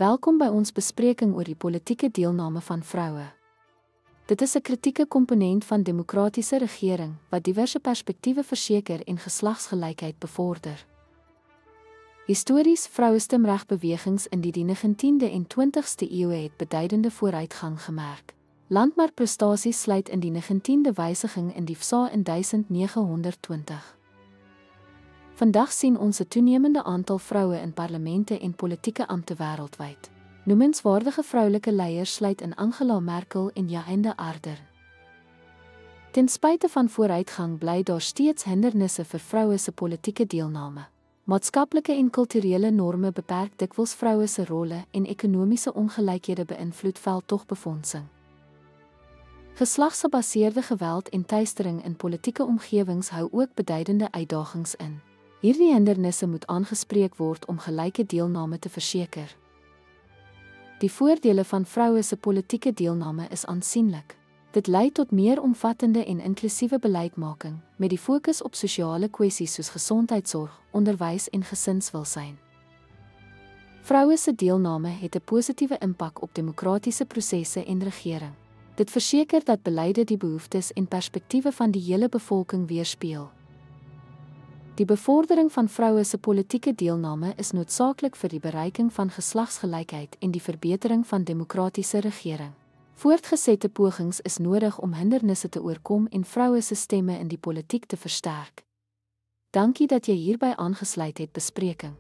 Welkom by ons bespreking oor die politieke deelname van vroue. Dit is 'n kritieke komponent van demokratiese regering wat diverse perspektiewe verseker en geslagsgelykheid bevorder. Histories, vrouestemregbewegings in die 19de en 20ste eeue het beduidende vooruitgang gemerk. Landmarkprestasies sluit in die 19de wysiging in die VSA in 1920. Vandag sien ons 'n toenemende aantal vroue in parlemente en politieke ampte wêreldwyd. Noemenswaardige vroulike leiers sluit in Angela Merkel en Jacinda Ardern. Ten spyte van vooruitgang bly daar steeds hindernisse vir vroue se politieke deelname. Maatskaplike en kulturele norme beperk dikwels vroue se rolle en ekonomiese ongelykhede beïnvloed veldtogbefondsing. Geslagsgebaseerde geweld en teistering in politieke omgewings hou ook beduidende uitdagings in. Hierdie hindernisse moet aangespreek word om gelyke deelname te verseker. Die voordele van vroue se politieke deelname is aansienlik. Dit lei tot meer omvattende en inklusiewe beleidsmaking, met die fokus op sosiale kwessies soos gesondheidsorg, onderwys en gesinswelsyn. Vroue se deelname het 'n positiewe impak op demokratiese prosesse en regering. Dit verseker dat beleide die behoeftes en perspektiewe van die hele bevolking weerspieël. Die bevordering van vroue se politieke deelname is noodsaaklik vir die bereiking van geslagsgelykheid en die verbetering van demokratiese regering. Voortgesette pogings is nodig om hindernisse te oorkom en vroue se stemme in die politiek te versterk. Dankie dat jy hierby aangesluit het bespreking.